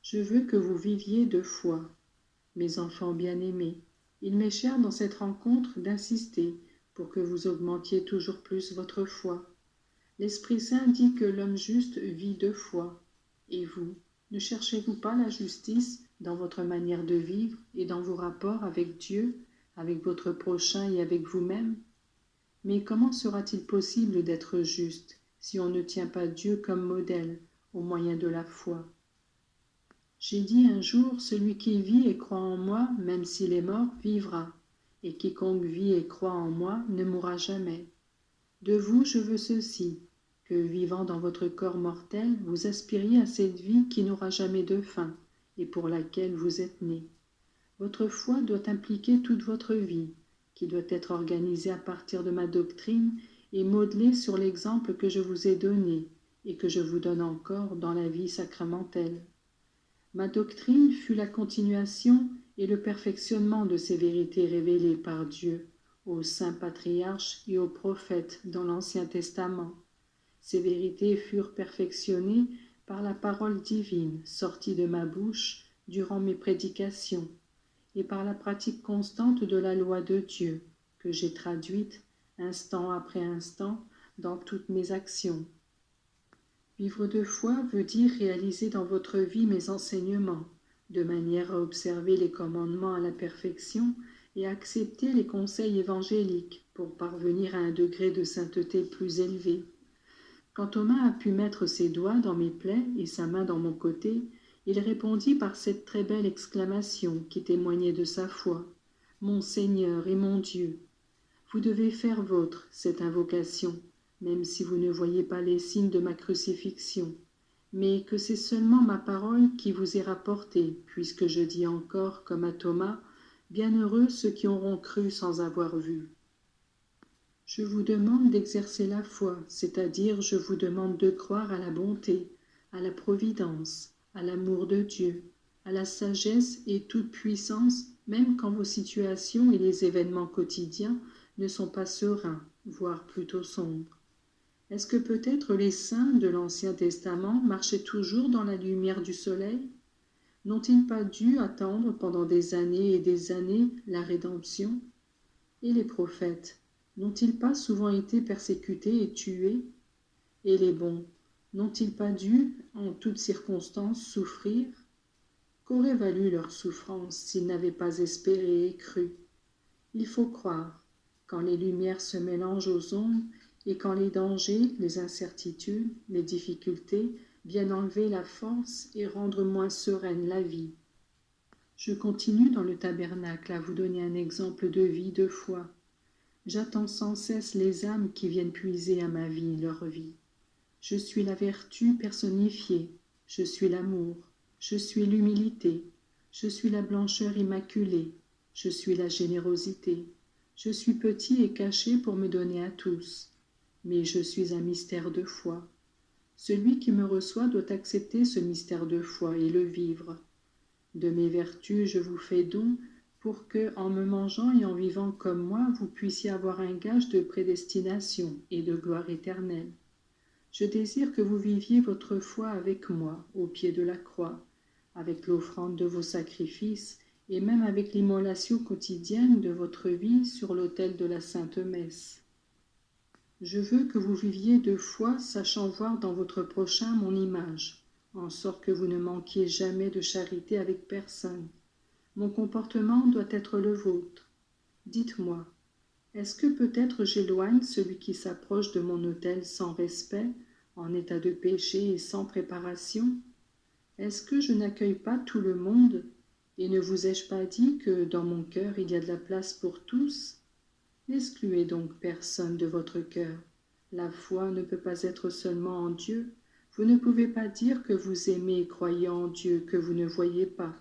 Je veux que vous viviez de foi. Mes enfants bien-aimés, il m'est cher dans cette rencontre d'insister pour que vous augmentiez toujours plus votre foi. L'Esprit Saint dit que l'homme juste vit de foi. Et vous, ne cherchez-vous pas la justice dans votre manière de vivre et dans vos rapports avec Dieu, avec votre prochain et avec vous-même? Mais comment sera-t-il possible d'être juste si on ne tient pas Dieu comme modèle au moyen de la foi? J'ai dit un jour, celui qui vit et croit en moi, même s'il est mort, vivra, et quiconque vit et croit en moi ne mourra jamais. De vous, je veux ceci, que, vivant dans votre corps mortel, vous aspiriez à cette vie qui n'aura jamais de fin, et pour laquelle vous êtes nés. Votre foi doit impliquer toute votre vie, qui doit être organisée à partir de ma doctrine et modelée sur l'exemple que je vous ai donné, et que je vous donne encore dans la vie sacramentelle. Ma doctrine fut la continuation et le perfectionnement de ces vérités révélées par Dieu aux saints patriarches et aux prophètes dans l'Ancien Testament. Ces vérités furent perfectionnées par la parole divine sortie de ma bouche durant mes prédications et par la pratique constante de la loi de Dieu que j'ai traduite instant après instant dans toutes mes actions. Vivre de foi veut dire réaliser dans votre vie mes enseignements, de manière à observer les commandements à la perfection et à accepter les conseils évangéliques pour parvenir à un degré de sainteté plus élevé. Quand Thomas a pu mettre ses doigts dans mes plaies et sa main dans mon côté, il répondit par cette très belle exclamation qui témoignait de sa foi. « Mon Seigneur et mon Dieu !» Vous devez faire vôtre cette invocation, même si vous ne voyez pas les signes de ma crucifixion, mais que c'est seulement ma parole qui vous est rapportée, puisque je dis encore, comme à Thomas, « Bienheureux ceux qui auront cru sans avoir vu ». Je vous demande d'exercer la foi, c'est-à-dire je vous demande de croire à la bonté, à la providence, à l'amour de Dieu, à la sagesse et toute puissance, même quand vos situations et les événements quotidiens ne sont pas sereins, voire plutôt sombres. Est-ce que peut-être les saints de l'Ancien Testament marchaient toujours dans la lumière du soleil? N'ont-ils pas dû attendre pendant des années et des années la rédemption? Et les prophètes, n'ont-ils pas souvent été persécutés et tués? Et les bons, n'ont-ils pas dû, en toutes circonstances, souffrir? Qu'aurait valu leur souffrance s'ils n'avaient pas espéré et cru? Il faut croire, quand les lumières se mélangent aux ombres et quand les dangers, les incertitudes, les difficultés viennent enlever la force et rendre moins sereine la vie. Je continue dans le tabernacle à vous donner un exemple de vie, de foi. J'attends sans cesse les âmes qui viennent puiser à ma vie leur vie. Je suis la vertu personnifiée, je suis l'amour, je suis l'humilité, je suis la blancheur immaculée, je suis la générosité. Je suis petit et caché pour me donner à tous, mais je suis un mystère de foi. Celui qui me reçoit doit accepter ce mystère de foi et le vivre. De mes vertus je vous fais don pour que, en me mangeant et en vivant comme moi, vous puissiez avoir un gage de prédestination et de gloire éternelle. Je désire que vous viviez votre foi avec moi, au pied de la croix, avec l'offrande de vos sacrifices, et même avec l'immolation quotidienne de votre vie sur l'autel de la Sainte Messe. Je veux que vous viviez de foi, sachant voir dans votre prochain mon image, en sorte que vous ne manquiez jamais de charité avec personne. Mon comportement doit être le vôtre. Dites-moi, est-ce que peut-être j'éloigne celui qui s'approche de mon autel sans respect, en état de péché et sans préparation? Est-ce que je n'accueille pas tout le monde? Et ne vous ai-je pas dit que dans mon cœur il y a de la place pour tous? N'excluez donc personne de votre cœur. La foi ne peut pas être seulement en Dieu. Vous ne pouvez pas dire que vous aimez et croyez en Dieu que vous ne voyez pas,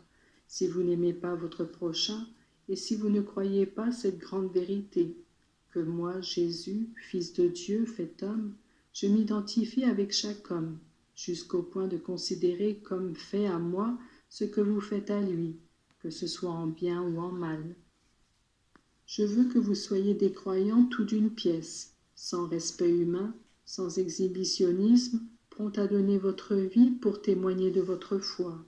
si vous n'aimez pas votre prochain et si vous ne croyez pas cette grande vérité, que moi, Jésus, Fils de Dieu, fait homme, je m'identifie avec chaque homme, jusqu'au point de considérer comme fait à moi ce que vous faites à lui, que ce soit en bien ou en mal. Je veux que vous soyez des croyants tout d'une pièce, sans respect humain, sans exhibitionnisme, prompts à donner votre vie pour témoigner de votre foi.